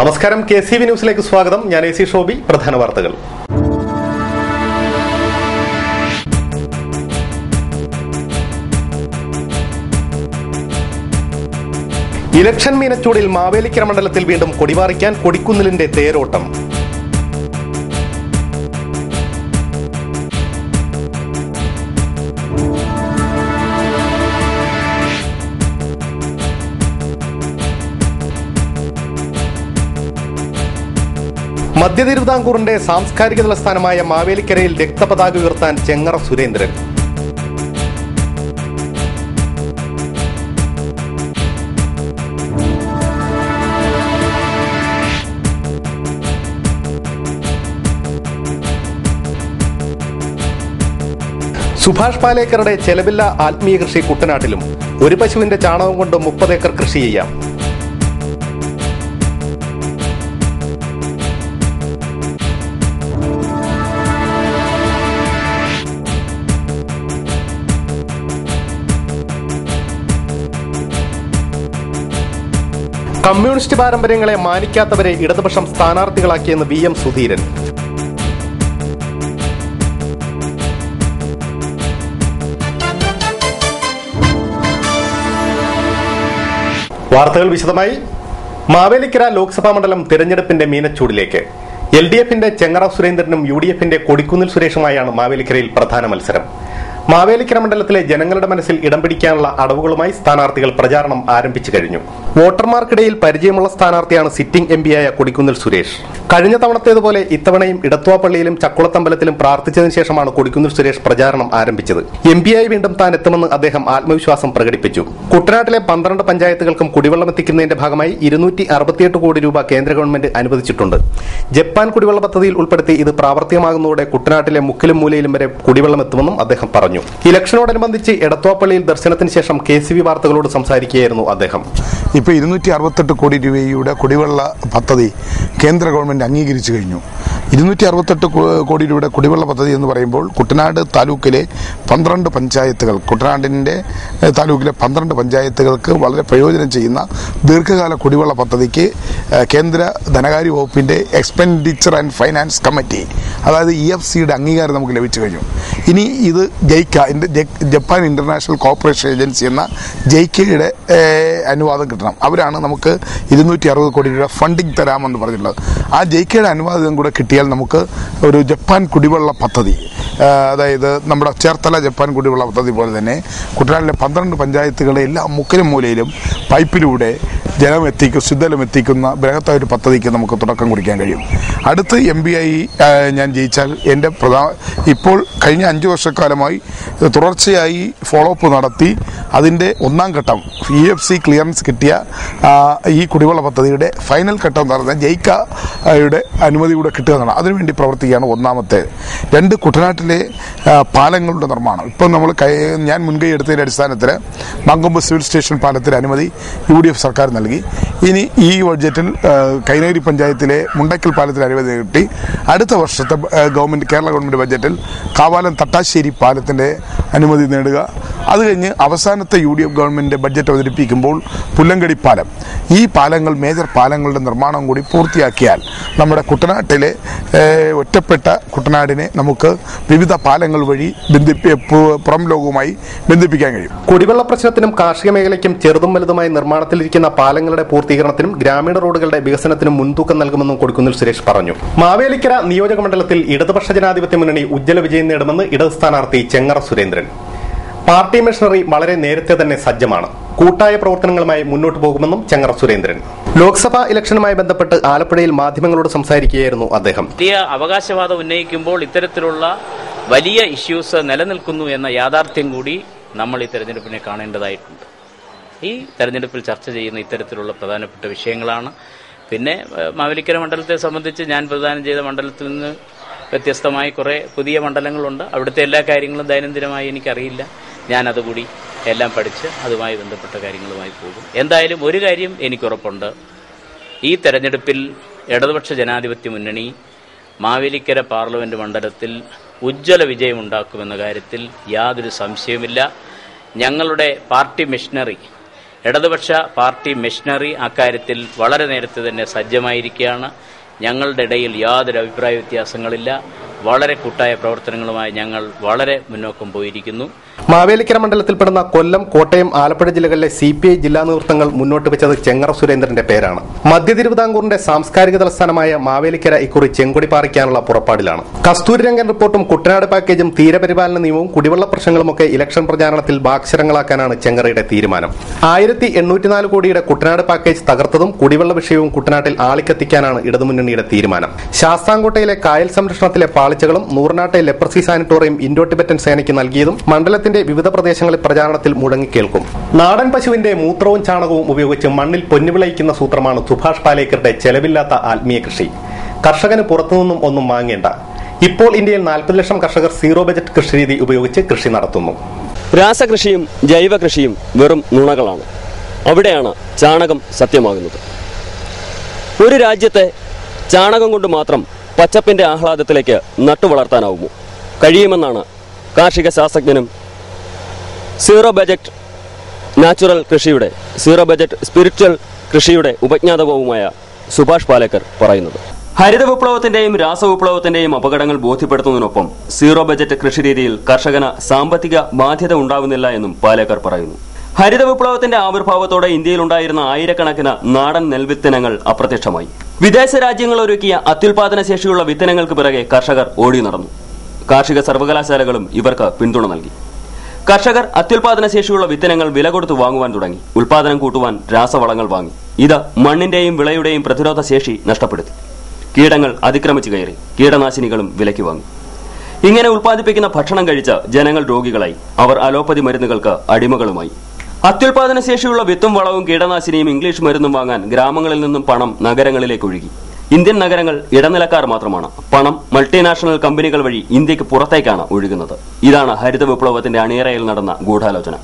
നമസ്കാരം, KCV ന്യൂസിലേക്ക് സ്വാഗതം. ഞാൻ AC ഷോബി. പ്രധാന വാർത്തകൾ. ഇലക്ഷൻ മീനച്ചൂടിൽ മാവേലിക്കര മണ്ഡലത്തിൽ വീണ്ടും കൊടിവാറിക്കാൻ കൊടിക്കുന്നിലിന്റെ തേരോട്ടം. മധ്യ തിരുവിതാംകൂറിന്റെ സാംസ്കാരിക തലസ്ഥാനമായ മാവേലിക്കരയിൽ രക്തപതാക ഉയർത്താൻ ചെങ്ങറ സുരേന്ദ്രൻ. സുഭാഷ് പാലേക്കറുടെ ചെലവില്ല ആത്മീയ കൃഷി കുട്ടനാട്ടിലും. ഒരു പശുവിന്റെ ചാണകം കൊണ്ട് 30 ഏക്കർ കൃഷി ചെയ്യാം. കമ്മ്യൂണിസ്റ്റ് പാരമ്പര്യങ്ങളെ മാനിക്കാത്തവരെ ഇടതുപക്ഷം സ്ഥാനാർത്ഥികളാക്കിയെന്ന് VM സുധീരൻ. വാർത്തകൾ വിശദമായി. മാവേലിക്കര ലോക്സഭാ മണ്ഡലം തിരഞ്ഞെടുപ്പിന്റെ മീനച്ചൂടിലേക്ക്. LDFന്റെ ചെങ്ങറ സുരേന്ദ്രനും UDFന്റെ കൊടിക്കുന്നിൽ സുരേഷുമായാണ് മാവേലിക്കരയിൽ പ്രധാന മത്സരം. മാവേലിക്കര മണ്ഡലത്തിലെ ജനങ്ങളുടെ മനസ്സിൽ ഇടം പിടിക്കാനുള്ള അടവുകളുമായി സ്ഥാനാർത്ഥികൾ പ്രചാരണം ആരംഭിച്ചു കഴിഞ്ഞു. വോട്ടർമാർക്കിടയിൽ പരിചയമുള്ള സ്ഥാനാർത്ഥിയാണ് സിറ്റിംഗ് MPയായ കൊടിക്കുന്നിൽ സുരേഷ്. കഴിഞ്ഞ തവണത്തേതുപോലെ ഇത്തവണയും ഇടത്വാപ്പള്ളിയിലും ചക്കുളത്തമ്പലത്തിലും പ്രാർത്ഥിച്ചതിനു ശേഷമാണ് കൊടിക്കുന്നിൽ സുരേഷ് പ്രചാരണം ആരംഭിച്ചത്. MPയായി വീണ്ടും താൻ എത്തുമെന്ന് അദ്ദേഹം ആത്മവിശ്വാസം പ്രകടിപ്പിച്ചു. കുട്ടനാട്ടിലെ 12 പഞ്ചായത്തുകൾക്കും കുടിവെള്ളം എത്തിക്കുന്നതിന്റെ ഭാഗമായി 268 കോടി രൂപ കേന്ദ്ര ഗവൺമെന്റ് അനുവദിച്ചിട്ടുണ്ട്. ജപ്പാൻ കുടിവെള്ള പദ്ധതിയിൽ ഉൾപ്പെടുത്തി ഇത് പ്രാവർത്തികമാകുന്നതോടെ കുട്ടനാട്ടിലെ മുക്കിലും മൂലയിലും വരെ കുടിവെള്ളം എത്തുമെന്നും അദ്ദേഹം പറഞ്ഞു. ഇലക്ഷനോടനുബന്ധിച്ച് എടത്വാപ്പള്ളിയിൽ ദർശനത്തിന് ശേഷം KCV വാർത്തകളോട് സംസാരിക്കുകയായിരുന്നു അദ്ദേഹം. ഇപ്പോൾ 268 കോടി രൂപയുടെ കുടിവെള്ള പദ്ധതി കേന്ദ്ര ഗവൺമെന്റ് അംഗീകരിച്ചു കഴിഞ്ഞു. 268 കോടി രൂപയുടെ കുടിവെള്ള പദ്ധതി എന്ന് പറയുമ്പോൾ കുട്ടനാട് താലൂക്കിലെ 12 പഞ്ചായത്തുകൾ, കുട്ടനാടിന്റെ താലൂക്കിലെ 12 പഞ്ചായത്തുകൾക്ക് വളരെ പ്രയോജനം ചെയ്യുന്ന ദീർഘകാല കുടിവെള്ള പദ്ധതിക്ക് കേന്ദ്ര ധനകാര്യ വകുപ്പിന്റെ എക്സ്പെൻഡിച്ചർ ആൻഡ് ഫൈനാൻസ് കമ്മിറ്റി, അതായത് EFCയുടെ അംഗീകാരം നമുക്ക് ലഭിച്ചു കഴിഞ്ഞു. ഇനി ഇത് ജപ്പാൻ ഇന്റർനാഷണൽ കോർപ്പറേഷൻ ഏജൻസി എന്ന ജെയ്ക്കയുടെ അനുവാദം കിട്ടണം. അവരാണ് നമുക്ക് 260 കോടി രൂപ ഫണ്ടിങ് തരാമെന്ന് പറഞ്ഞിട്ടുള്ളത്. ആ ജെയ്ക്കയുടെ അനുവാദം കൂടെ കിട്ടിയാൽ നമുക്ക് ഒരു ജപ്പാൻ കുടിവെള്ള പദ്ധതി, അതായത് നമ്മുടെ ചേർത്തല ജപ്പാൻ കുടിവെള്ള പദ്ധതി പോലെ തന്നെ കുട്ടനാട്ടിലെ 12 പഞ്ചായത്തുകളെ എല്ലാ മുക്കിലും മൂലയിലും പൈപ്പിലൂടെ ശുദ്ധജലം എത്തിക്കുന്ന ബൃഹത്തായ ഒരു പദ്ധതിക്ക് നമുക്ക് തുടക്കം കുറിക്കാൻ കഴിയും. അടുത്ത് MPയായി ഞാൻ ജയിച്ചാൽ എൻ്റെ ഇപ്പോൾ കഴിഞ്ഞ 5 വർഷക്കാലമായി തുടർച്ചയായി ഫോളോ അപ്പ് നടത്തി അതിൻ്റെ 1ാം ഘട്ടം EFC ക്ലിയറൻസ് കിട്ടിയ ഈ കുടിവെള്ള പദ്ധതിയുടെ ഫൈനൽ ഘട്ടം നടന്ന ജെയ്ക്കയുടെ അനുമതി കൂടെ കിട്ടുക എന്നാണ്. അതിനുവേണ്ടി പ്രവർത്തിക്കുകയാണ്. 1ാമത്തെ 2 കുട്ടനാട്ടിലെ പാലങ്ങളുടെ നിർമ്മാണം. ഇപ്പം ഞാൻ മുൻകൈ എടുത്തതിൻ്റെ അടിസ്ഥാനത്തിൽ മങ്കൊമ്പ് സിവിൽ സ്റ്റേഷൻ പാലത്തിന് അനുമതി UDF സർക്കാർ നൽകി. ഇനി ഈ ബഡ്ജറ്റിൽ കൈനഗിരി പഞ്ചായത്തിലെ മുണ്ടക്കൽ പാലത്തിന് അനുമതി കിട്ടി. അടുത്ത വർഷത്തെ കേരള ഗവൺമെന്റ് ബഡ്ജറ്റിൽ കാവാലം തട്ടാശ്ശേരി പാലത്തിന്റെ അനുമതി നേടുക. അത് കഴിഞ്ഞ് അവസാനത്തെ UDF ഗവൺമെന്റ് ബഡ്ജറ്റ് അവതരിപ്പിക്കുമ്പോൾ പുല്ലങ്കടി പാലം, ഈ പാലങ്ങൾ മേജർ പാലങ്ങളുടെ നിർമ്മാണം കൂടി പൂർത്തിയാക്കിയാൽ നമ്മുടെ കുട്ടനാട്ടിലെ ഒറ്റപ്പെട്ട കുട്ടനാടിനെ നമുക്ക് വിവിധ പാലങ്ങൾ വഴി പുറം ലോകവുമായി ബന്ധിപ്പിക്കാൻ കഴിയും. കുടിവെള്ള പ്രശ്നത്തിനും കാർഷിക മേഖലയ്ക്കും ചെറുതും വലുതുമായി നിർമ്മാണത്തിലിരിക്കുന്ന പാലങ്ങളുടെ പൂർത്തീകരണത്തിനും ഗ്രാമീണ റോഡുകളുടെ വികസനത്തിനും മുൻതൂക്കം നൽകുമെന്നും കൊടിക്കുന്നിൽ സുരേഷ് പറഞ്ഞു. മാവേലിക്കര നിയോജക മണ്ഡലത്തിൽ ഇടതുപക്ഷ ജനാധിപത്യ മുന്നണി ഉജ്ജ്വല വിജയം നേടുമെന്ന് ഇടത് സ്ഥാനാർത്ഥി ചെങ്ങറ സുരേന്ദ്രൻ. പാർട്ടി മെഷീനറി വളരെ നേരത്തെ തന്നെ സജ്ജമാണ്. കൂട്ടായ പ്രവർത്തനങ്ങളുമായി മുന്നോട്ട് പോകുമെന്നും ചെങ്ങറ സുരേന്ദ്രൻ. ലോക്സഭാ ഇലക്ഷനുമായി ബന്ധപ്പെട്ട് ആലപ്പുഴയിൽ മാധ്യമങ്ങളോട് സംസാരിക്കുകയായിരുന്നു അദ്ദേഹം. വലിയ അവകാശവാദം ഉന്നയിക്കുമ്പോൾ ഇത്തരത്തിലുള്ള വലിയ ഇഷ്യൂസ് നിലനിൽക്കുന്നു എന്ന യാഥാർത്ഥ്യം കൂടി നമ്മൾ ഈ തെരഞ്ഞെടുപ്പിനെ കാണേണ്ടതായിട്ടുണ്ട്. ഈ തെരഞ്ഞെടുപ്പിൽ ചർച്ച ചെയ്യുന്ന ഇത്തരത്തിലുള്ള പ്രധാനപ്പെട്ട വിഷയങ്ങളാണ്. പിന്നെ മാവേലിക്കര മണ്ഡലത്തെ സംബന്ധിച്ച് ഞാൻ പ്രദാനം ചെയ്ത മണ്ഡലത്തിൽ നിന്ന് വ്യത്യസ്തമായി കുറേ പുതിയ മണ്ഡലങ്ങളുണ്ട്. അവിടുത്തെ എല്ലാ കാര്യങ്ങളും ദൈനംദിനമായി എനിക്കറിയില്ല. ഞാനതുകൂടി എല്ലാം പഠിച്ച് അതുമായി ബന്ധപ്പെട്ട കാര്യങ്ങളുമായി പോകും. എന്തായാലും ഒരു കാര്യം എനിക്കുറപ്പുണ്ട്, ഈ തെരഞ്ഞെടുപ്പിൽ ഇടതുപക്ഷ ജനാധിപത്യ മുന്നണി മാവേലിക്കര പാർലമെന്റ് മണ്ഡലത്തിൽ ഉജ്ജ്വല വിജയമുണ്ടാക്കുമെന്ന കാര്യത്തിൽ യാതൊരു സംശയവുമില്ല. ഞങ്ങളുടെ പാർട്ടി മെഷീനറി ഇടതുപക്ഷ പാർട്ടി മെഷീനറി അക്കാര്യത്തിൽ വളരെ നേരത്തെ തന്നെ സജ്ജമായിരിക്കുകയാണ്. ഞങ്ങളുടെ ഇടയിൽ യാതൊരു അഭിപ്രായ വ്യത്യാസങ്ങളില്ല. വളരെ കൂട്ടായ പ്രവർത്തനങ്ങളുമായി ഞങ്ങൾ വളരെ മുന്നോക്കം പോയിരിക്കുന്നു. മാവേലിക്കര മണ്ഡലത്തിൽപ്പെടുന്ന കൊല്ലം, കോട്ടയം, ആലപ്പുഴ ജില്ലകളിലെ CPI ജില്ലാ നേതൃത്വങ്ങൾ മുന്നോട്ട് വെച്ചത് ചെങ്ങറ സുരേന്ദ്രന്റെ പേരാണ്. മധ്യ തിരുവിതാംകൂറിന്റെ സാംസ്കാരിക തലസ്ഥാനമായ മാവേലിക്കര ഇക്കുറി ചെങ്കൊടി പാറിക്കാനുള്ള പുറപ്പാടിലാണ്. കസ്തൂരിരംഗൻ റിപ്പോർട്ടും കുട്ടനാട് പാക്കേജും തീരപരിപാലന നിയമവും കുടിവെള്ള പ്രശ്നങ്ങളുമൊക്കെ ഇലക്ഷൻ പ്രചാരണത്തിൽ വാക്ശരങ്ങളാക്കാനാണ് ചെങ്ങറയുടെ തീരുമാനം. 1804 കോടിയുടെ കുട്ടനാട് പാക്കേജ് തകർത്തതും കുടിവെള്ള വിഷയവും കുട്ടനാട്ടിൽ ആളിക്കത്തിക്കാനാണ് ഇടതുമുന്നണിയുടെ തീരുമാനം. ശാസ്താംകോട്ടയിലെ കായൽ സംരക്ഷണത്തിലെ പാളിച്ചകളും നൂറിനാട്ടെ ലെപ്രസി സാനിറ്റോറിയം ഇൻഡോ ടിബറ്റൻ സേനയ്ക്ക് നൽകിയതും മണ്ഡലത്തിന്റെ വിവിധ പ്രദേശങ്ങളിൽ പ്രചാരണത്തിൽ മുഴങ്ങിക്കേൾക്കും. നാടൻ പശുവിന്റെ മൂത്രവും ചാണകവും ഉപയോഗിച്ച് മണ്ണിൽ പൊന്നുവിളയിക്കുന്ന സൂത്രമാണ് സുഭാഷ് പാലേക്കറുടെ ചെലവില്ലാത്ത ആത്മീയ കൃഷി. കർഷകന് പുറത്തുനിന്നും ഒന്നും വാങ്ങേണ്ട. ഇപ്പോൾ ഇന്ത്യയിൽ 40 ലക്ഷം കർഷകർ സീറോ ബജറ്റ് കൃഷിരീതി ഉപയോഗിച്ച് കൃഷി നടത്തുന്നു. രാസകൃഷിയും ജൈവ കൃഷിയും വെറും നുണകളാണ്. അവിടെയാണ് ചാണകം സത്യമാകുന്നത്. ഒരു രാജ്യത്തെ ചാണകം കൊണ്ട് മാത്രം പച്ചപ്പിന്റെ ആഹ്ലാദത്തിലേക്ക് നട്ടുവളർത്താനാവുമോ? കഴിയുമെന്നാണ് കാർഷിക ശാസ്ത്രജ്ഞനും സീറോ ബജറ്റ് സ്പിരിച്വൽ കൃഷിയുടെ ഉപജ്ഞാതാവുമായ സുഭാഷ് പാലേക്കർ പറയുന്നത്. ഹരിത വിപ്ലവത്തിന്റെയും രാസവിപ്ലവത്തിന്റെയും അപകടങ്ങൾ ബോധ്യപ്പെടുത്തുന്നതിനൊപ്പം സീറോ ബജറ്റ് കൃഷിരീതിയിൽ കർഷകന് സാമ്പത്തിക ബാധ്യത ഉണ്ടാകുന്നില്ല എന്നും പാലേക്കർ പറയുന്നു. ഹരിത വിപ്ലവത്തിന്റെ ആവിർഭാവത്തോടെ ഇന്ത്യയിലുണ്ടായിരുന്ന ആയിരക്കണക്കിന് നാടൻ നെൽവിത്തിനങ്ങൾ അപ്രത്യക്ഷമായി. വിദേശ രാജ്യങ്ങൾ ഒരുക്കിയ അത്യുൽപാദന ശേഷിയുള്ള വിത്തിനങ്ങൾക്ക് പിറകെ കർഷകർ ഓടി നടന്നു. കാർഷിക സർവകലാശാലകളും ഇവർക്ക് പിന്തുണ നൽകി. കർഷകർ അത്യുൽപാദന ശേഷിയുള്ള വിത്തിനങ്ങൾ വില കൊടുത്ത് വാങ്ങുവാൻ തുടങ്ങി. ഉൽപാദനം കൂട്ടുവാൻ രാസവളങ്ങൾ വാങ്ങി. ഇത് മണ്ണിന്റെയും വിളയുടെയും പ്രതിരോധ ശേഷി നഷ്ടപ്പെടുത്തി. കീടങ്ങൾ അതിക്രമിച്ചു കയറി. കീടനാശിനികളും വിലയ്ക്ക് വാങ്ങി. ഇങ്ങനെ ഉൽപ്പാദിപ്പിക്കുന്ന ഭക്ഷണം കഴിച്ച് ജനങ്ങൾ രോഗികളായി. അവർ അലോപ്പതി മരുന്നുകൾക്ക് അടിമകളുമായി. അത്യുൽപാദന ശേഷിയുള്ള വിത്തും വളവും കീടനാശിനിയും ഇംഗ്ലീഷ് മരുന്നും വാങ്ങാൻ ഗ്രാമങ്ങളിൽ നിന്നും പണം നഗരങ്ങളിലേക്ക് ഒഴുകി. ഇന്ത്യൻ നഗരങ്ങൾ ഇടനിലക്കാർ മാത്രമാണ്. പണം മൾട്ടിനാഷണൽ കമ്പനികൾ വഴി ഇന്ത്യക്ക് പുറത്തേക്കാണ് ഒഴുകുന്നത്. ഇതാണ് ഹരിത വിപ്ലവത്തിന്റെ അണിയറയിൽ നടന്ന ഗൂഢാലോചന.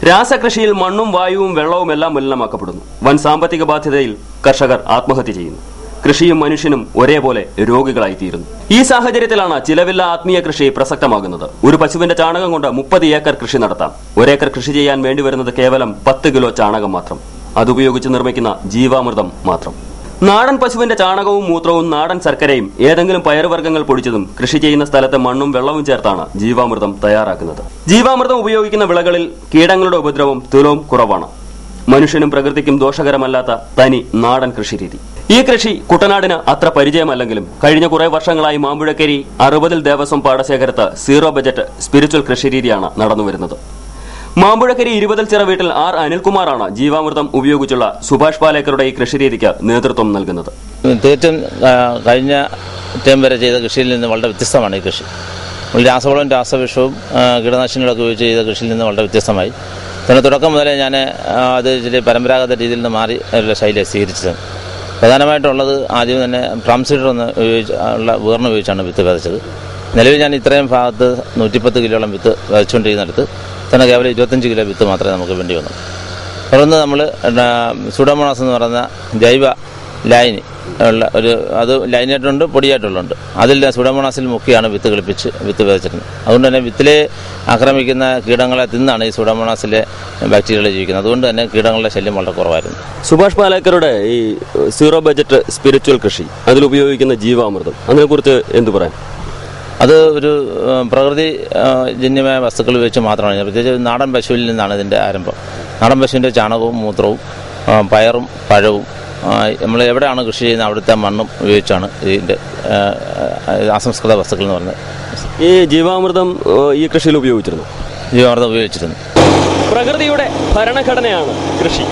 രാസകൃഷിയിൽ മണ്ണും വായുവും വെള്ളവും എല്ലാം മലിനമാക്കപ്പെടുന്നു. വൻ സാമ്പത്തിക ബാധ്യതയിൽ കർഷകർ ആത്മഹത്യ ചെയ്യുന്നു. കൃഷിയും മനുഷ്യനും ഒരേപോലെ രോഗികളായിത്തീരുന്നു. ഈ സാഹചര്യത്തിലാണ് ചിലവില്ല ആത്മീയ കൃഷി പ്രസക്തമാകുന്നത്. ഒരു പശുവിന്റെ ചാണകം കൊണ്ട് 30 ഏക്കർ കൃഷി നടത്താം. ഒരേക്കർ കൃഷി ചെയ്യാൻ വേണ്ടിവരുന്നത് കേവലം 10 കിലോ ചാണകം മാത്രം. അതുപയോഗിച്ച് നിർമ്മിക്കുന്ന ജീവാമൃതം മാത്രം. നാടൻ പശുവിന്റെ ചാണകവും മൂത്രവും നാടൻ ശർക്കരയും ഏതെങ്കിലും പയറുവർഗ്ഗങ്ങൾ പൊടിച്ചതും കൃഷി ചെയ്യുന്ന സ്ഥലത്ത് മണ്ണും വെള്ളവും ചേർത്താണ് ജീവാമൃതം തയ്യാറാക്കുന്നത്. ജീവാമൃതം ഉപയോഗിക്കുന്ന വിളകളിൽ കീടങ്ങളുടെ ഉപദ്രവം തുലവും കുറവാണ്. മനുഷ്യനും പ്രകൃതിക്കും ദോഷകരമല്ലാത്ത തനി നാടൻ കൃഷിരീതി. ഈ കൃഷി കുട്ടനാടിന് അത്ര പരിചയമല്ലെങ്കിലും കഴിഞ്ഞ കുറെ വർഷങ്ങളായി മാമ്പുഴക്കരി 60 ദേവസ്വം പാടശേഖരത്ത് സീറോ ബജറ്റ് സ്പിരിച്വൽ കൃഷിരീതിയാണ് നടന്നുവരുന്നത്. മാമ്പുഴക്കരി 20 ചിറ വീട്ടിൽ R. അനിൽകുമാറാണ് ജീവാമൃതം ഉപയോഗിച്ചുള്ള സുഭാഷ് പാലേക്കറുടെ ഈ കൃഷിരീതിക്ക് നേതൃത്വം നൽകുന്നത്. തീർച്ചയായും കഴിഞ്ഞ ടൈം വരെ ചെയ്ത കൃഷിയിൽ നിന്ന് വളരെ വ്യത്യസ്തമാണ് ഈ കൃഷി. രാസവളവും രാസവിഷവും കീടനാശിനികളൊക്കെ ഉപയോഗിച്ച് ചെയ്ത കൃഷിയിൽ നിന്ന് വളരെ വ്യത്യസ്തമായി. തന്നെ തുടക്കം മുതലേ ഞാൻ അത് ഇച്ചിരി പരമ്പരാഗത രീതിയിൽ നിന്ന് മാറി ഉള്ള ശൈലി സ്വീകരിച്ചത്. പ്രധാനമായിട്ടുള്ളത് ആദ്യം തന്നെ ഡ്രം സീഡർ ഉള്ള ഉപകരണം ഉപയോഗിച്ചാണ് വിത്ത് വിതച്ചത്. നിലവിൽ ഞാൻ ഇത്രയും ഭാഗത്ത് 110 കിലോളം വിത്ത് വിതച്ചുകൊണ്ടിരിക്കുന്നിടത്ത് തന്നെ കേവലം 25 കിലോ വിത്ത് മാത്രമേ നമുക്ക് വേണ്ടി വന്നു. തുടർന്ന് നമ്മൾ സൂഡോമോണാസ് എന്ന് പറയുന്ന ജൈവ ലൈനി ഉള്ള അത് ലൈനായിട്ടുണ്ട്, പൊടിയായിട്ടുള്ളുണ്ട്. അതിൽ സൂഡോമോണാസിൽ മുക്കിയാണ് വിത്ത് കളിപ്പിച്ച് വിത്ത് വിതച്ചിരുന്നത്. അതുകൊണ്ട് തന്നെ വിത്തിലെ ആക്രമിക്കുന്ന കീടങ്ങളെ തിന്നാണ് ഈ സൂഡോമോണാസിലെ ബാക്ടീരിയകൾ ജീവിക്കുന്നത്. അതുകൊണ്ട് തന്നെ കീടങ്ങളുടെ ശല്യം വളരെ കുറവായിരുന്നു. സുഭാഷ് പാലേക്കറുടെ ഈ സീറോ ബജറ്റ് സ്പിരിച്വൽ കൃഷി, അതിലുപയോഗിക്കുന്ന ജീവാമൃതം, അതിനെക്കുറിച്ച് എന്തു പറയാൻ? അത് ഒരു പ്രകൃതി ജന്യമായ വസ്തുക്കൾ ഉപയോഗിച്ച് മാത്രമാണ്. പ്രത്യേകിച്ച് നാടൻ പശുവിൽ നിന്നാണ് ഇതിൻ്റെ ആരംഭം. നാടൻ പശുവിൻ്റെ ചാണകവും മൂത്രവും പയറും പഴവും നമ്മൾ എവിടെയാണ് കൃഷി ചെയ്യുന്നത് അവിടുത്തെ മണ്ണും ഉപയോഗിച്ചാണ് ഇതിൻ്റെ അസംസ്കൃത വസ്തുക്കൾ എന്ന് പറഞ്ഞത്. ഈ ജീവാമൃതം ഈ കൃഷിയിൽ ഉപയോഗിച്ചിരുന്നു. പ്രകൃതിയുടെ ഭരണഘടനയാണ് കൃഷി.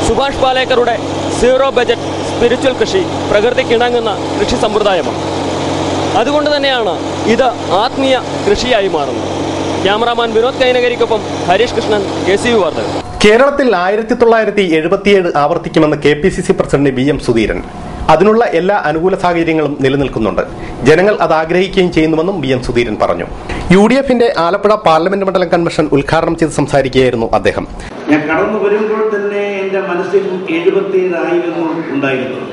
സുഭാഷ് പാലേക്കറുടെ സീറോ ബജറ്റ് സ്പിരിച്വൽ കൃഷി പ്രകൃതിക്കിണങ്ങുന്ന കൃഷി സമ്പ്രദായമാണ്. അതുകൊണ്ട് തന്നെയാണ് ഇത് ആത്മീയ കൃഷിയായി മാറുന്നത്. ക്യാമറാമാൻ വിനോദ് കൈനകരിക്കൊപ്പം ഹരീഷ് കൃഷ്ണൻ, KCV വാർത്തകൾ. കേരളത്തിൽ 1977 ആവർത്തിക്കുമെന്ന് KPCC പ്രസിഡന്റ് VM സുധീരൻ. അതിനുള്ള എല്ലാ അനുകൂല സാഹചര്യങ്ങളും നിലനിൽക്കുന്നുണ്ട്. ജനങ്ങൾ അത് ആഗ്രഹിക്കുകയും ചെയ്യുന്നുവെന്നും VM സുധീരൻ പറഞ്ഞു. UDFന്റെ ആലപ്പുഴ പാർലമെന്റ് മണ്ഡലം കൺവെൻഷൻ ഉദ്ഘാടനം ചെയ്ത് സംസാരിക്കുകയായിരുന്നു അദ്ദേഹം. ഞാൻ കടന്നു വരുമ്പോൾ തന്നെ എന്റെ മനസ്സിൽ 77 ആയിരുന്നു ഉണ്ടായിരുന്നത്.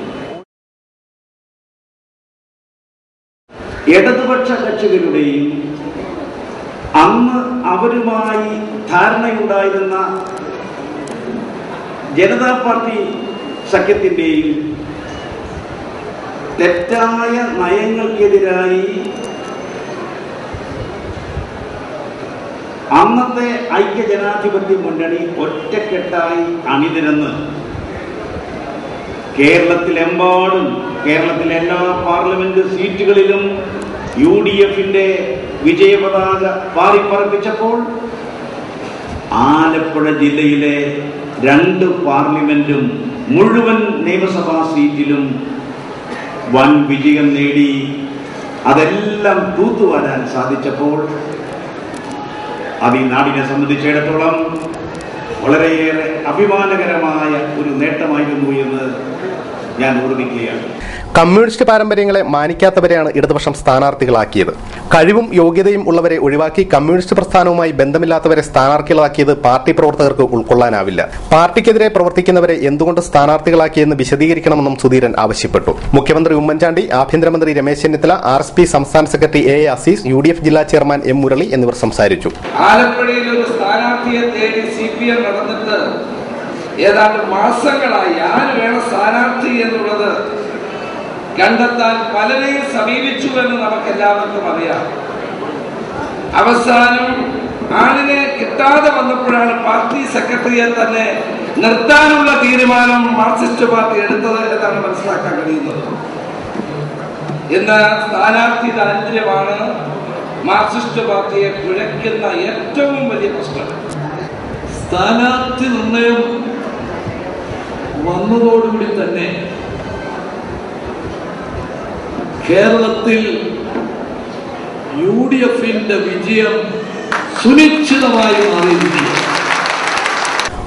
ഇടതുപക്ഷ കക്ഷികളുടെയും അന്ന് അവരുമായി ധാരണയുണ്ടായിരുന്ന ജനതാ പാർട്ടി സഖ്യത്തിൻ്റെയും തെറ്റായ നയങ്ങൾക്കെതിരായി അന്നത്തെ ഐക്യജനാധിപത്യ മുന്നണി ഒറ്റക്കെട്ടായി അണിനിരന്ന് കേരളത്തിലെമ്പാടും കേരളത്തിലെ എല്ലാ പാർലമെന്റ് സീറ്റുകളിലും UDFന്റെ വിജയപതാക പാറിപ്പറപ്പിച്ചപ്പോൾ ആലപ്പുഴ ജില്ലയിലെ 2 പാർലമെന്റും മുഴുവൻ നിയമസഭാ സീറ്റിലും വൻ വിജയം നേടി. അതെല്ലാം തൂത്തുവാരാൻ സാധിച്ചപ്പോൾ അത് ഈ നാടിനെ സംബന്ധിച്ചിടത്തോളം വളരെയേറെ അഭിമാനകരമായ ഒരു നേട്ടമായിരുന്നു എന്ന് ഞാൻ ഓർമ്മിക്കുകയാണ്. കമ്മ്യൂണിസ്റ്റ് പാരമ്പര്യങ്ങളെ മാനിക്കാത്തവരെയാണ് ഇടതുപക്ഷം സ്ഥാനാർത്ഥികളാക്കിയത്. കഴിവും യോഗ്യതയും ഉള്ളവരെ ഒഴിവാക്കി കമ്മ്യൂണിസ്റ്റ് പ്രസ്ഥാനവുമായി ബന്ധമില്ലാത്തവരെ സ്ഥാനാർത്ഥികളാക്കിയത് പാർട്ടി പ്രവർത്തകർക്ക് ഉൾക്കൊള്ളാനാവില്ല. പാർട്ടിക്കെതിരെ പ്രവർത്തിക്കുന്നവരെ എന്തുകൊണ്ട് സ്ഥാനാർത്ഥികളാക്കിയെന്ന് വിശദീകരിക്കണമെന്നും സുധീരൻ ആവശ്യപ്പെട്ടു. മുഖ്യമന്ത്രി ഉമ്മൻചാണ്ടി, ആഭ്യന്തരമന്ത്രി രമേശ് ചെന്നിത്തല, RSP സംസ്ഥാന സെക്രട്ടറി A അസീസ്, UDF ജില്ലാ ചെയർമാൻ M മുരളി എന്നിവർ സംസാരിച്ചു. ആലപ്പുഴയിൽ ഒരു സ്ഥാനാർത്ഥിയെ തേടി CPM നടന്നിട്ട് ഏതാണ്ട് മാസങ്ങളായി ആര് വേണം സ്ഥാനാർത്ഥി എന്നുള്ളത് കണ്ടെത്താൻ പലരെയും സമീപിച്ചു എന്ന് നമുക്കെല്ലാവർക്കും അറിയാം. അവസാനം ആളിനെ കിട്ടാതെ വന്നപ്പോഴാണ് പാർട്ടി സെക്രട്ടറിയെ തന്നെ നിർത്താനുള്ള തീരുമാനം മാർക്സിസ്റ്റ് പാർട്ടി എടുത്തത് എന്നാണ് മനസ്സിലാക്കാൻ കഴിയുന്നത്. ഇന്ന് സ്ഥാനാർത്ഥി ദാരിദ്ര്യമാണ് മാർക്സിസ്റ്റ് പാർട്ടിയെ കുഴയ്ക്കുന്ന ഏറ്റവും വലിയ പ്രശ്നം. സ്ഥാനാർത്ഥി നിർണയം വന്നതോടുകൂടി തന്നെ കേരളത്തിൽ UDFന്റെ വിജയം സുനിശ്ചിതമായി മാറിയിരിക്കുന്നു.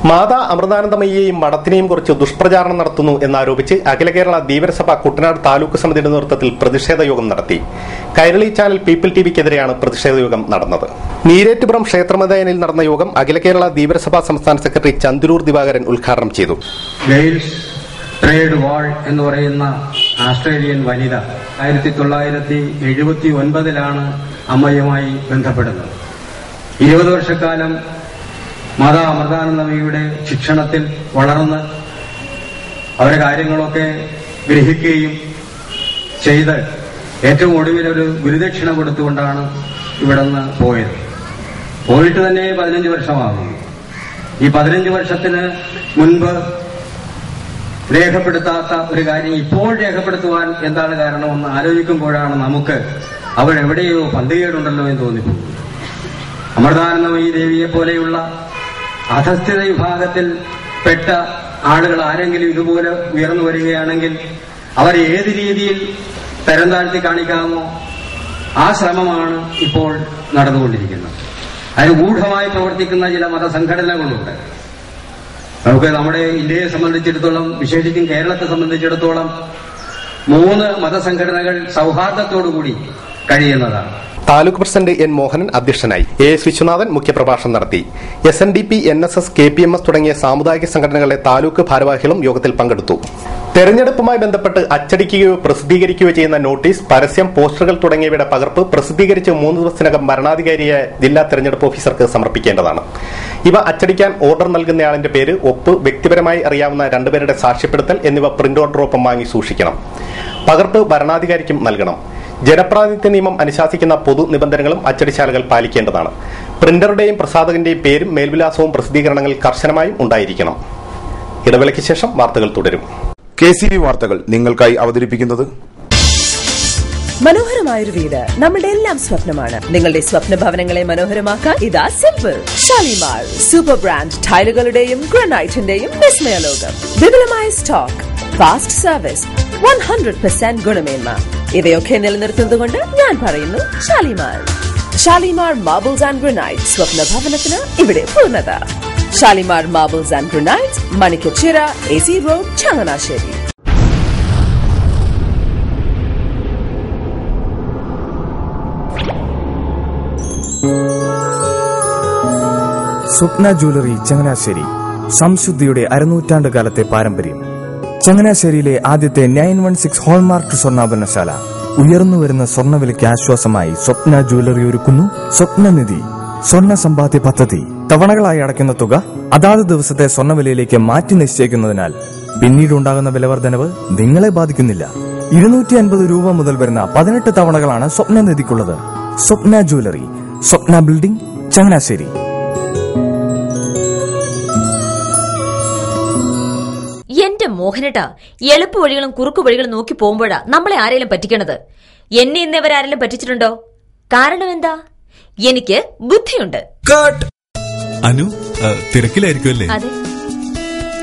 മാതാ അമൃതാനന്ദമയ്യെയും മഠത്തിനെയും കുറിച്ച് ദുഷ്പ്രചാരണം നടത്തുന്നു എന്നാരോപിച്ച് അഖില കേരള ധീവരസഭ കുട്ടനാട് താലൂക്ക് സമിതിയുടെ നേതൃത്വത്തിൽ പ്രതിഷേധ യോഗം നടത്തി. കൈരളി ചാനൽ പീപ്പിൾ TVക്കെതിരെയാണ് പ്രതിഷേധ യോഗം നടന്നത്. നീരേറ്റുപുറം ക്ഷേത്രമതയനിൽ നടന്ന യോഗം അഖില കേരള ധീവരസഭ സംസ്ഥാന സെക്രട്ടറി ചന്ദ്രൂർ ദിവാകരൻ ഉദ്ഘാടനം ചെയ്തു. ട്രേഡ് വാൾ എന്ന് പറയുന്ന ആസ്ട്രേലിയൻ വനിത 1979 അമ്മയുമായി ബന്ധപ്പെടുന്നത്. 20 വർഷക്കാലം മാതാ അമൃതാനന്ദമയിയുടെ ശിക്ഷണത്തിൽ വളർന്ന് അവരെ കാര്യങ്ങളൊക്കെ ഗ്രഹിക്കുകയും ചെയ്ത് ഏറ്റവും ഒടുവിലൊരു ഗുരുദക്ഷിണ കൊടുത്തുകൊണ്ടാണ് ഇവിടെ നിന്ന് പോയത്. പോയിട്ട് തന്നെ 15 വർഷമാകുന്നു. ഈ 15 വർഷത്തിന് മുൻപ് രേഖപ്പെടുത്താത്ത ഒരു കാര്യം ഇപ്പോൾ രേഖപ്പെടുത്തുവാൻ എന്താണ് കാരണമെന്ന് ആലോചിക്കുമ്പോഴാണ് നമുക്ക് അവരെവിടെയോ പന്തികേടുണ്ടല്ലോ എന്ന് തോന്നിപ്പോകും. അമൃതാനന്ദമയി ദേവിയെ പോലെയുള്ള അധസ്ഥിത വിഭാഗത്തിൽ പെട്ട ആളുകൾ ആരെങ്കിലും ഇതുപോലെ ഉയർന്നു വരികയാണെങ്കിൽ അവരെ ഏത് രീതിയിൽ തരം താഴ്ത്തി കാണിക്കാമോ ആ ശ്രമമാണ് ഇപ്പോൾ നടന്നുകൊണ്ടിരിക്കുന്നത്. അതിന് ഗൂഢമായി പ്രവർത്തിക്കുന്ന ചില മതസംഘടനകളുണ്ട്. നമുക്ക് നമ്മുടെ ഇന്ത്യയെ സംബന്ധിച്ചിടത്തോളം, വിശേഷിച്ചും കേരളത്തെ സംബന്ധിച്ചിടത്തോളം 3 മതസംഘടനകൾ സൗഹാർദ്ദത്തോടുകൂടി കഴിയുന്നതാണ്. താലൂക്ക് പ്രസിഡന്റ് N മോഹനൻ അധ്യക്ഷനായി. AS വിശ്വനാഥൻ മുഖ്യപ്രഭാഷണം നടത്തി. SNDP, NSS, KPMS തുടങ്ങിയ സാമുദായിക സംഘടനകളുടെ താലൂക്ക് ഭാരവാഹികളും യോഗത്തിൽ പങ്കെടുത്തു. തെരഞ്ഞെടുപ്പുമായി ബന്ധപ്പെട്ട് അച്ചടിക്കുകയോ പ്രസിദ്ധീകരിക്കുകയോ ചെയ്യുന്ന നോട്ടീസ്, പരസ്യം, പോസ്റ്ററുകൾ തുടങ്ങിയവയുടെ പകർപ്പ് പ്രസിദ്ധീകരിച്ച് 3 ദിവസത്തിനകം വരണാധികാരിയായ ജില്ലാ തെരഞ്ഞെടുപ്പ് ഓഫീസർക്ക് സമർപ്പിക്കേണ്ടതാണ്. ഇവ അച്ചടിക്കാൻ ഓർഡർ നൽകുന്നയാളിന്റെ പേര്, ഒപ്പ്, വ്യക്തിപരമായി അറിയാവുന്ന 2 പേരുടെ സാക്ഷ്യപ്പെടുത്തൽ എന്നിവ പ്രിന്റ് ഓർഡറൊപ്പം വാങ്ങി സൂക്ഷിക്കണം. പകർപ്പ് വരണാധികാരിക്കും നൽകണം. ജനപ്രാതിനിധ്യ നിയമം അനുശാസിക്കുന്ന പൊതു നിബന്ധനകളും അച്ചടിശാലകൾ പാലിക്കേണ്ടതാണ്. പ്രിന്ററുടെയും പ്രസാധകന്റെയും പേരും മേൽവിലാസവും പ്രസിദ്ധീകരണങ്ങളിൽ കർശനമായും ഉണ്ടായിരിക്കണം. ഇടവേളയ്ക്ക് ശേഷം വാർത്തകൾ തുടരും. KCV വാർത്തകൾ നിങ്ങൾക്കായി അവതരിപ്പിക്കുന്നത് മനോഹരമായൊരു വീട് നമ്മുടെ എല്ലാം സ്വപ്നമാണ്. നിങ്ങളുടെ സ്വപ്ന ഭവനങ്ങളെ മനോഹരമാക്കാൻ ഇതാ സിമ്പിൾ ഷാലിമാർ സൂപ്പർ ബ്രാൻഡ് ടൈലുകളുടെയും ഗ്രാനൈറ്റിന്റെയും വിസ്മയ ലോകം. വിപുലമായ സ്റ്റോക്ക്, ഫാസ്റ്റ് സർവീസ്, 100% ഗുണമേന്മ ഇവയൊക്കെ നിലനിർത്തുന്നതുകൊണ്ട് ഞാൻ പറയുന്നു Shalimar. Shalimar marbles and granite, സ്വപ്ന ഭവനത്തിന് ഇവിടെ പൂർണ്ണത. Shalimar marbles and granite, Manikkachira, AC road, Changanassery. Swapna jewellery Changanassery, സംശുദ്ധിയുടെ അരനൂറ്റാണ്ട് കാലത്തെ പാരമ്പര്യം. ചങ്ങനാശ്ശേരിയിലെ ആദ്യത്തെ 916 ഹോൾമാർക്ക് സ്വർണ്ണാഭരണശാല. ഉയർന്നുവരുന്ന സ്വർണ്ണവിലയ്ക്ക് ആശ്വാസമായി സ്വപ്ന ജ്വല്ലറി ഒരുക്കുന്നു സ്വപ്നനിധി. സ്വർണ്ണ സമ്പാദ്യ പദ്ധതി. തവണകളായി അടയ്ക്കുന്ന തുക അതാത് ദിവസത്തെ സ്വർണ്ണവിലയിലേക്ക് മാറ്റി നിശ്ചയിക്കുന്നതിനാൽ പിന്നീട് ഉണ്ടാകുന്ന വിലവർദ്ധനവ് നിങ്ങളെ ബാധിക്കുന്നില്ല. 250 രൂപ മുതൽ വരുന്ന 18 തവണകളാണ് സ്വപ്നനിധിക്കുള്ളത്. സ്വപ്ന ജ്വല്ലറി, സ്വപ്ന ബിൽഡിംഗ്, ചങ്ങനാശ്ശേരി. എന്റെ മോഹനേട്ടാ, എളുപ്പ വഴികളും കുറുക്കു വഴികളും നോക്കി പോകുമ്പോഴാ നമ്മളെ ആരെങ്കിലും പറ്റിക്കണത്. എന്നെ ഇന്നവരാരെങ്കിലും പറ്റിച്ചിട്ടുണ്ടോ? കാരണം എന്താ? എനിക്ക് ബുദ്ധിയുണ്ട്. അനു തിരക്കിലായിരിക്കുമല്ലേ? അതെ.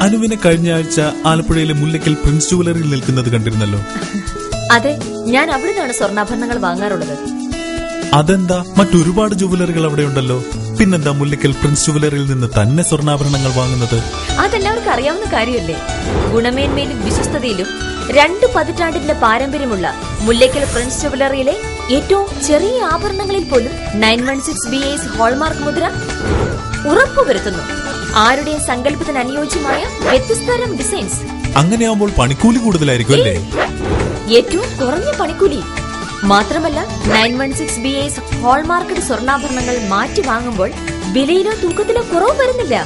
അനുവിനെ കഴിഞ്ഞ ആഴ്ച ആലപ്പുഴയിലെ മുല്ലക്കൽ പ്രിൻസ് ജുവലറിയിൽ നിൽക്കുന്നത് കണ്ടിരുന്നല്ലോ. അതെ, ഞാൻ അവിടെ നിന്നാണ് സ്വർണ്ണാഭരണങ്ങൾ വാങ്ങാറുള്ളത്. അതെന്താ, മറ്റൊരുപാട് ജുവലറികൾ അവിടെ ഉണ്ടല്ലോ, പിന്നെന്താ മുല്ലക്കൽ പ്രിൻസ് ജുവലറിയിൽ നിന്ന് തന്നെ സ്വർണ്ണാഭരണങ്ങൾ വാങ്ങുന്നത്? അതെല്ലാവർക്കും അറിയാവുന്ന കാര്യമല്ലേ. ഗുണമേന്മയിലും വിശ്വസ്തതയിലും 2 പതിറ്റാണ്ടിന്റെ പാരമ്പര്യമുള്ള മുല്ലക്കൽ പ്രിൻസ് ജുവലറിയിലെ ഏറ്റവും ചെറിയ ആഭരണങ്ങളിൽ പോലും 916 BIS ഹോൾമാർക്ക് മുദ്ര ഉറപ്പുവരുത്തുന്നു. ആരുടെയും സങ്കല്പത്തിന് അനുയോജ്യമായ വ്യത്യസ്തതരം ഡിസൈൻസ്. അങ്ങനെയാവുമ്പോൾ പണിക്കൂലി കൂടുതലായിരിക്കും അല്ലേ? ഏറ്റവും കുറഞ്ഞ പണിക്കൂലി. മാത്രമല്ല 916 BIS ഹോൾമാർക്കഡ് സ്വർണ്ണാഭരണങ്ങൾ മാറ്റി വാങ്ങുമ്പോൾ വിലയിലോ തൂക്കത്തിലോ കുറവ് വരുന്നില്ല.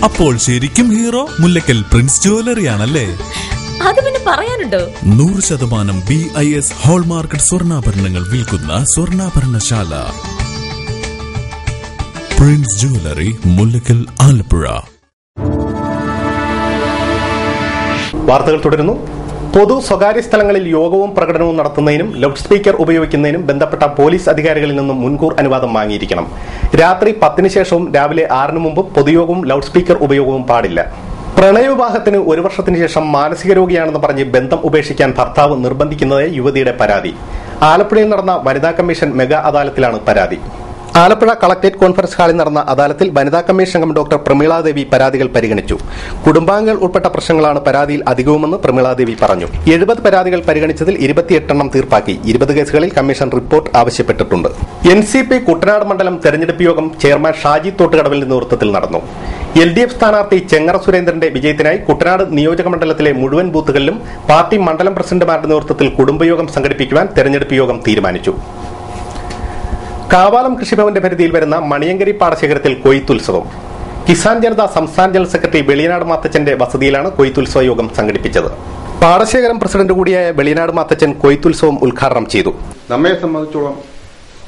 അപ്പോൾ ശരിക്കും ഹീറോ മുല്ലക്കൽ പ്രിൻസ് ജുവലറി ആണല്ലേ? അത് പിന്നെ പറയാനുണ്ടോ? 100% BIS ഹോൾമാർക്കഡ് സ്വർണ്ണാഭരണങ്ങൾ വിൽക്കുന്ന സ്വർണ്ണാഭരണശാല പ്രിൻസ് ജുവലറി, മുല്ലക്കൽ, ആലപ്പുഴ. വാർത്തകൾ തുടരുന്നു. പൊതു സ്വകാര്യ സ്ഥലങ്ങളിൽ യോഗവും പ്രകടനവും നടത്തുന്നതിനും ലൗഡ് സ്പീക്കർ ഉപയോഗിക്കുന്നതിനും ബന്ധപ്പെട്ട പോലീസ് അധികാരികളിൽ നിന്നും മുൻകൂർ അനുവാദം വാങ്ങിയിരിക്കണം. രാത്രി 10 ശേഷവും രാവിലെ 6 മുമ്പും പൊതുയോഗവും ലൗഡ് സ്പീക്കർ ഉപയോഗവും പാടില്ല. പ്രണയവിവാഹത്തിന് 1 വർഷത്തിന് ശേഷം മാനസിക രോഗിയാണെന്ന് പറഞ്ഞ് ബന്ധം ഉപേക്ഷിക്കാൻ ഭർത്താവ് നിർബന്ധിക്കുന്നത് യുവതിയുടെ പരാതി. ആലപ്പുഴയിൽ നടന്ന വനിതാ കമ്മീഷൻ മെഗാ അദാലത്തിലാണ് പരാതി. ആലപ്പുഴ കളക്ടറേറ്റ് കോൺഫറൻസ് ഹാളിൽ നടന്ന അദാലത്തിൽ വനിതാ കമ്മീഷൻ അംഗം ഡോക്ടർ പ്രമീളാദേവി പരാതികൾ പരിഗണിച്ചു. കുടുംബാംഗങ്ങൾ ഉൾപ്പെട്ട പ്രശ്നങ്ങളാണ് പരാതിയിൽ അധികവുമെന്ന് പ്രമീളാദേവി പറഞ്ഞു. 70 പരാതികൾ പരിഗണിച്ചതിൽ 28 എണ്ണം തീർപ്പാക്കി. 20 കേസുകളിൽ കമ്മീഷൻ റിപ്പോർട്ട് ആവശ്യപ്പെട്ടിട്ടുണ്ട്. NCP കുട്ടനാട് മണ്ഡലം തെരഞ്ഞെടുപ്പ് യോഗം ചെയർമാൻ ഷാജി തോട്ടുകടവിന്റെ നേതൃത്വത്തിൽ നടന്നു. LDF സ്ഥാനാർത്ഥി ചെങ്ങറ സുരേന്ദ്രന്റെ വിജയത്തിനായി കുട്ടനാട് നിയോജക മണ്ഡലത്തിലെ മുഴുവൻ ബൂത്തുകളിലും പാർട്ടി മണ്ഡലം പ്രസിഡന്റുമാരുടെ നേതൃത്വത്തിൽ കുടുംബയോഗം സംഘടിപ്പിക്കുവാൻ തെരഞ്ഞെടുപ്പ് യോഗം തീരുമാനിച്ചു. കാവാലം കൃഷിഭവന്റെ പരിധിയിൽ വരുന്ന മണിയങ്കരി പാടശേഖരത്തിൽ കൊയ്ത്തുത്സവം. കിസാൻ ജനത സംസ്ഥാന ജനറൽ സെക്രട്ടറി വെളിയനാട് മാത്തച്ചന്റെ വസതിയിലാണ് കൊയ്ത്തുത്സവ യോഗം സംഘടിപ്പിച്ചത്. പാടശേഖരം പ്രസിഡന്റ് കൂടിയായ വെളിയനാട് മാത്തച്ചൻ കൊയ്ത്തുത്സവം ഉദ്ഘാടനം ചെയ്തു. നമ്മെ സംബന്ധിച്ചോളം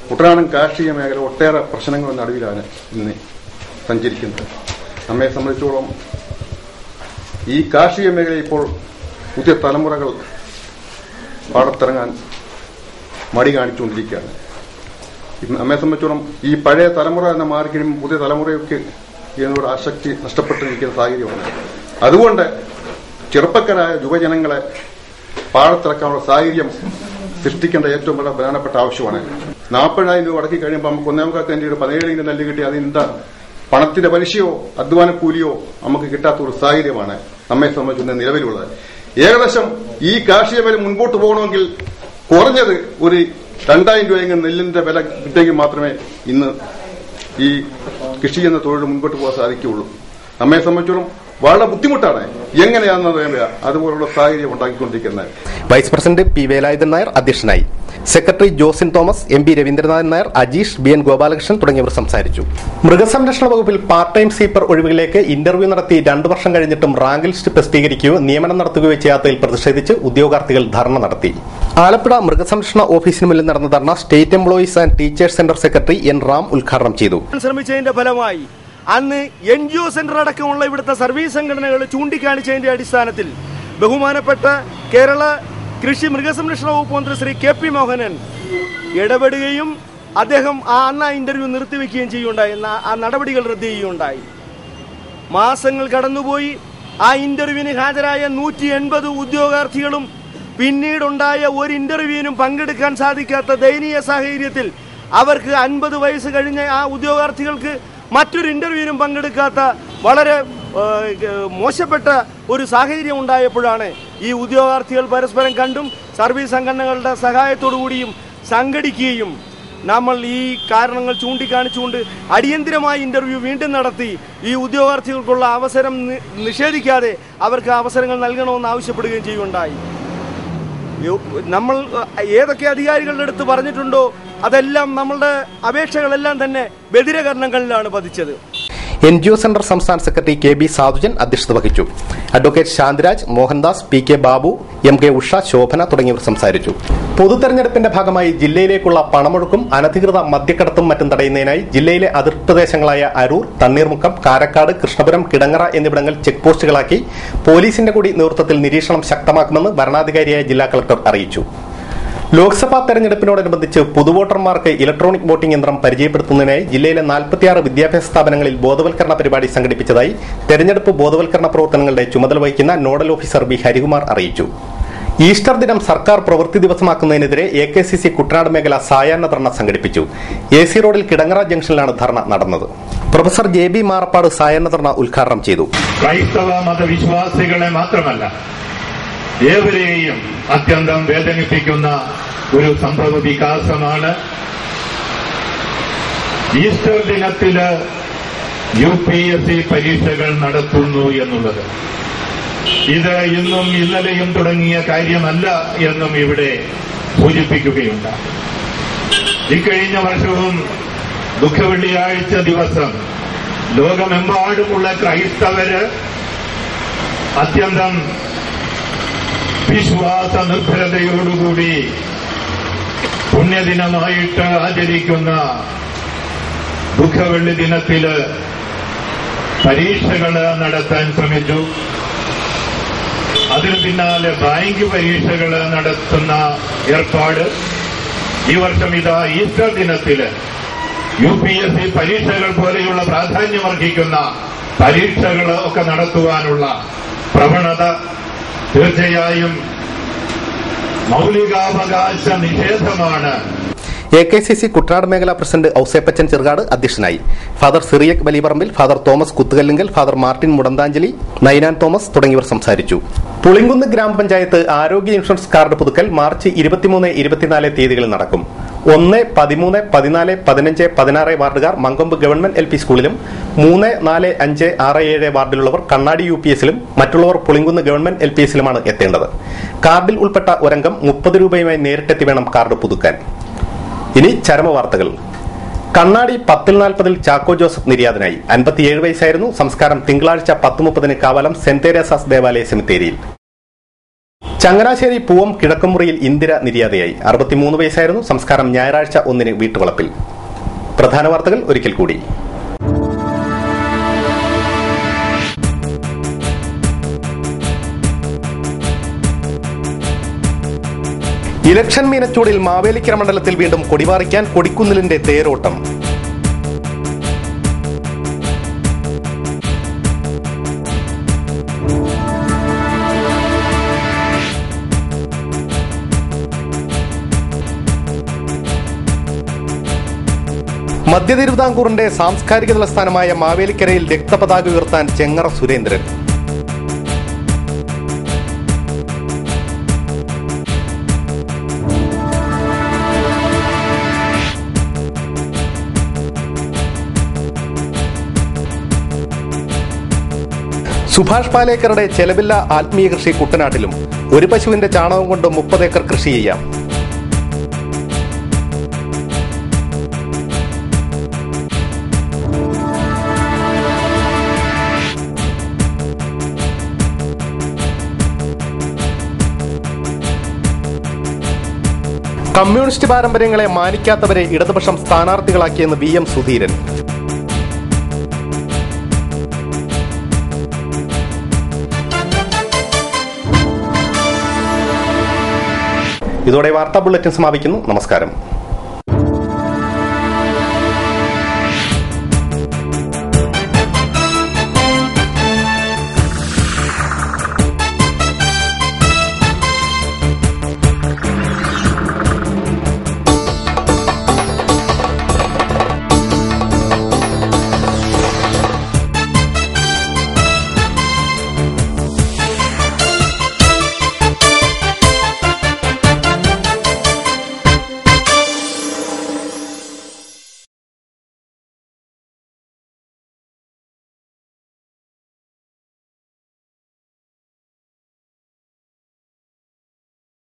കുട്ടനാടൻ കാർഷിക മേഖല ഒട്ടേറെ പ്രശ്നങ്ങളുടെ നടുവിലാണ് ഇന്ന് സഞ്ചരിക്കുന്നത്. നമ്മെ സംബന്ധിച്ചോളം ഈ കാർഷിക മേഖല ഇപ്പോൾ പുതിയ തലമുറകൾ പാടത്തിറങ്ങാൻ മടി കാണിച്ചുകൊണ്ടിരിക്കുകയാണ്. നമ്മെ സംബന്ധിച്ചോളം ഈ പഴയ തലമുറ എന്ന മാർക്കിനും പുതിയ തലമുറയൊക്കെ ഇതിനോട് ആസക്തി നഷ്ടപ്പെട്ടിരിക്കുന്ന സാഹചര്യമാണ്. അതുകൊണ്ട് ചെറുപ്പക്കാരായ യുവജനങ്ങളെ പാടത്തിറക്കാനുള്ള സാഹചര്യം സൃഷ്ടിക്കേണ്ട ഏറ്റവും വളരെ പ്രധാനപ്പെട്ട ആവശ്യമാണ്. 40,000 രൂപ അടക്കി കഴിയുമ്പോൾ നമുക്ക് 17 നെല്ല് കിട്ടി അതിനെന്താ പണത്തിന്റെ പലിശയോ അധ്വാന കൂലിയോ നമുക്ക് കിട്ടാത്ത ഒരു സാഹചര്യമാണ് നമ്മെ സംബന്ധിച്ച് നിലവിലുള്ളത്. ഏകദേശം ഈ കാർഷിക മേഖല മുൻപോട്ട് പോകണമെങ്കിൽ കുറഞ്ഞത് ഒരു 2,000 രൂപയെങ്കിലും നെല്ലിന്റെ വില കിട്ടിയെങ്കിൽ മാത്രമേ ഇന്ന് ഈ കൃഷി എന്ന തൊഴിൽ മുൻപോട്ട് പോകാൻ സാധിക്കുകയുള്ളൂ. നമ്മെ സംബന്ധിച്ചോളം വളരെ ബുദ്ധിമുട്ടാണ്. എങ്ങനെയാണെന്ന് അറിയില്ല അതുപോലുള്ള സാഹചര്യം ഉണ്ടാക്കിക്കൊണ്ടിരിക്കുന്നത്. Vice president P Velayudhan Nair അധ്യക്ഷനായി. Secretary Josin Thomas, MP Ravindranathan Nair, Ajeesh, BN Gopalakrishnan തുടങ്ങിയവർ സംസാരിച്ചു. മൃഗസംരക്ഷണ വകുപ്പിൽ പാർട്ട് ടൈം സ്വീപ്പർ ഒഴിവുകളിലേക്ക് ഇന്റർവ്യൂ നടത്തി 2 വർഷം കഴിഞ്ഞിട്ടും റാങ്ക് ലിസ്റ്റ് പ്രസിദ്ധീകരിക്കുകയോ നിയമനം നടത്തുകയോ ചെയ്യാത്തതിൽ പ്രതിഷേധിച്ച് ഉദ്യോഗാർത്ഥികൾ ധർണ നടത്തി. ആലപ്പുഴ മൃഗസംരക്ഷണ ഓഫീസിന് മുന്നിൽ നടന്ന ധർണ state employees and teachers centre secretary N Ram ഉദ്ഘാടനം ചെയ്തു. ശ്രമിച്ചതിന്റെ ഫലമായി അന്ന് NGO സെന്റർ അടക്കമുള്ള ഇവിടുത്തെ സർവീസ് സംഘടനകൾ ചൂണ്ടിക്കാണിച്ചതിന്റെ അടിസ്ഥാനത്തിൽ ബഹുമാനപ്പെട്ട കേരള കൃഷി മൃഗസംരക്ഷണ വകുപ്പ് മന്ത്രി ശ്രീ KP മോഹനൻ ഇടപെടുകയും അദ്ദേഹം അന്ന് ഇന്റർവ്യൂ നിർത്തിവെക്കുകയും ചെയ്യുകയുണ്ടായി. ആ നടപടികൾ റദ്ദ് ചെയ്യുകയുണ്ടായി. മാസങ്ങൾ കടന്നുപോയി. ആ ഇന്റർവ്യൂവിന് ഹാജരായ 180 ഉദ്യോഗാർത്ഥികളും പിന്നീടുണ്ടായ ഒരു ഇന്റർവ്യൂവിനും പങ്കെടുക്കാൻ സാധിക്കാത്ത ദയനീയ സാഹചര്യത്തിൽ അവർക്ക് 50 വയസ്സ് കഴിഞ്ഞ ആ ഉദ്യോഗാർത്ഥികൾക്ക് മറ്റൊരു ഇന്റർവ്യൂവിനും പങ്കെടുക്കാത്ത വളരെ മോശപ്പെട്ട ഒരു സാഹചര്യം ഉണ്ടായപ്പോഴാണ് ഈ ഉദ്യോഗാർത്ഥികൾ പരസ്പരം കണ്ടും സർവീസ് സംഘടനകളുടെ സഹായത്തോടുകൂടിയും സംഘടിക്കുകയും നമ്മൾ ഈ കാരണങ്ങൾ ചൂണ്ടിക്കാണിച്ചുകൊണ്ട് അടിയന്തിരമായ ഇന്റർവ്യൂ വീണ്ടും നടത്തി ഈ ഉദ്യോഗാർത്ഥികൾക്കുള്ള അവസരം നിഷേധിക്കാതെ അവർക്ക് അവസരങ്ങൾ നൽകണമെന്ന് ആവശ്യപ്പെടുകയും ചെയ്യുകയുണ്ടായി. നമ്മൾ ഏതൊക്കെ അധികാരികളുടെ അടുത്ത് പറഞ്ഞിട്ടുണ്ടോ അതെല്ലാം നമ്മളുടെ അപേക്ഷകളെല്ലാം തന്നെ ബധിരകരണങ്ങളിലാണ് പതിച്ചത്. NGO സെന്റർ സംസ്ഥാന സെക്രട്ടറി KB സാധുജൻ അധ്യക്ഷത വഹിച്ചു. Advocate Shantiraj, Mohandas, PK Babu, MK Usha, Shobhana തുടങ്ങിയവർ സംസാരിച്ചു. പൊതുതെരഞ്ഞെടുപ്പിന്റെ ഭാഗമായി ജില്ലയിലേക്കുള്ള പണമൊഴുക്കും അനധികൃത മദ്യക്കടത്തും മറ്റും തടയുന്നതിനായി ജില്ലയിലെ അതിർത്തി പ്രദേശങ്ങളായ അരൂർ, തണ്ണീർമുക്കം, കാരക്കാട്, കൃഷ്ണപുരം, കിടങ്ങറ എന്നിവിടങ്ങൾ ചെക്ക് പോസ്റ്റുകളാക്കി പോലീസിന്റെ കൂടി നേതൃത്വത്തിൽ നിരീക്ഷണം ശക്തമാക്കുമെന്ന് വരണാധികാരിയായ ജില്ലാ കളക്ടർ അറിയിച്ചു. ലോക്സഭാ തെരഞ്ഞെടുപ്പിനോടനുബന്ധിച്ച് പുതുവോട്ടർമാർക്ക് ഇലക്ട്രോണിക് വോട്ടിംഗ് യന്ത്രം പരിചയപ്പെടുത്തുന്നതിനായി ജില്ലയിലെ 46 വിദ്യാഭ്യാസ സ്ഥാപനങ്ങളിൽ ബോധവൽക്കരണ പരിപാടി സംഘടിപ്പിച്ചതായി തെരഞ്ഞെടുപ്പ് ബോധവൽക്കരണ പ്രവർത്തനങ്ങളുടെ ചുമതല വഹിക്കുന്ന നോഡൽ ഓഫീസർ B ഹരികുമാർ അറിയിച്ചു. ഈസ്റ്റർ ദിനം സർക്കാർ പ്രവൃത്തി ദിവസമാക്കുന്നതിനെതിരെ AKCC കുട്ടനാട് മേഖല സായാഹ്ന ധർണ സംഘടിപ്പിച്ചു. AC റോഡിൽ കിടങ്ങറ ജംഗ്ഷനിലാണ് ധർണ നടന്നത്. പ്രൊഫസർ JB മാറപ്പാട് സായാഹ്ന ധർണ ഉദ്ഘാടനം ചെയ്തു. ക്രൈസ്തവ മതവിശ്വാസികളെ മാത്രമല്ല ഏവരെയും അത്യന്തം വേദനിപ്പിക്കുന്ന ഒരു സംഭവ വികാസമാണ് ഈസ്റ്റർ ദിനത്തില് UPSC പരീക്ഷകൾ നടത്തുന്നു എന്നുള്ളത്. ഇത് ഇന്നും ഇന്നലെയും തുടങ്ങിയ കാര്യമല്ല എന്നും ഇവിടെ സൂചിപ്പിക്കുകയുണ്ട്. ഇക്കഴിഞ്ഞ വർഷവും ദുഃഖവെള്ളിയാഴ്ച ദിവസം ലോകമെമ്പാടുമുള്ള ക്രൈസ്തവര് അത്യന്തം വിശ്വാസ നിർഭരതയോടുകൂടി പുണ്യദിനമായിട്ട് ആചരിക്കുന്ന ദുഃഖവെള്ളി ദിനത്തില് പരീക്ഷകൾ നടത്താൻ ശ്രമിച്ചു. അതിനു പിന്നാലെ ബാങ്ക് പരീക്ഷകൾ നടത്തുന്ന ഏർപ്പാട്. ഈ വർഷം ഇതാ ഈസ്റ്റർ ദിനത്തില് UPSC പരീക്ഷകൾ പോലെയുള്ള പ്രാധാന്യമർഹിക്കുന്ന പരീക്ഷകൾ ഒക്കെ നടത്തുവാനുള്ള പ്രവണത തീർച്ചയായും മൗലികാവകാശ നിഷേധമാണ്. AKCC കുട്ടനാട് മേഖലാ പ്രസിഡന്റ് ഔസേപ്പച്ചൻ ചെറുകാട് അധ്യക്ഷനായി. Father Cyriac Valiyaparambil, father Thomas Kuthukallinkal, father Martin Mudanthanchali, Ninan Thomas തുടങ്ങിയവർ സംസാരിച്ചു. പുളിങ്കുന്ന് ഗ്രാമപഞ്ചായത്ത് ആരോഗ്യ ഇൻഷുറൻസ് കാർഡ് പുതുക്കൽ മാർച്ച് 23, 24 തീയതികളിൽ നടക്കും. 1, 13, 14, 15, 16 വാർഡുകാർ മങ്കൊമ്പ് ഗവൺമെന്റ് LP സ്കൂളിലും 3, 4, 5, 6, 7 വാർഡിലുള്ളവർ കണ്ണാടി UPSലും മറ്റുള്ളവർ പുളിങ്കുന്ന് ഗവൺമെന്റ് LPSലുമാണ് എത്തേണ്ടത്. കാർഡിൽ ഉൾപ്പെട്ട ഒരംഗം 30 രൂപയുമായി നേരിട്ടെത്തി വേണം കാർഡ് പുതുക്കാൻ. ഇനി ചരമവാർത്തകൾ. കണ്ണാടി 10-40 ചാക്കോ ജോസഫ് നിര്യാതനായി. 57 വയസ്സായിരുന്നു. സംസ്കാരം തിങ്കളാഴ്ച 10:30 കാവാലം സെന്റ് തെരേസാസ് ദേവാലയ സെമിത്തേരിയിൽ. ചങ്ങനാശ്ശേരി പൂവം കിഴക്കുമുറിയിൽ ഇന്ദിര നിര്യാതയായി. 63 വയസ്സായിരുന്നു. സംസ്കാരം ഞായറാഴ്ച 1 വീട്ടുവളപ്പിൽ. പ്രധാന വാർത്തകൾ ഒരിക്കൽ കൂടി. ഇലക്ഷൻ മീനച്ചൂടിൽ മാവേലിക്കര മണ്ഡലത്തിൽ വീണ്ടും കൊടിപാറിക്കാൻ കൊടിക്കുന്നിലിന്റെ തേരോട്ടം. മധ്യ തിരുവിതാംകൂറിന്റെ സാംസ്കാരിക തലസ്ഥാനമായ മാവേലിക്കരയിൽ രക്തപതാക ഉയർത്താൻ ചെങ്ങറ സുരേന്ദ്രൻ. സുഭാഷ് പാലേക്കറുടെ ചെലവില്ല ആത്മീയ കൃഷി കുട്ടനാട്ടിലും. ഒരു പശുവിന്റെ ചാണകം കൊണ്ട് 30 ഏക്കർ കൃഷി ചെയ്യാം. കമ്മ്യൂണിസ്റ്റ് പാരമ്പര്യങ്ങളെ മാനിക്കാത്തവരെ ഇടതുപക്ഷം സ്ഥാനാർത്ഥികളാക്കിയെന്ന് VM സുധീരൻ. ഇതോടെ വാർത്താ ബുള്ളറ്റിൻ സമാപിക്കുന്നു. നമസ്കാരം.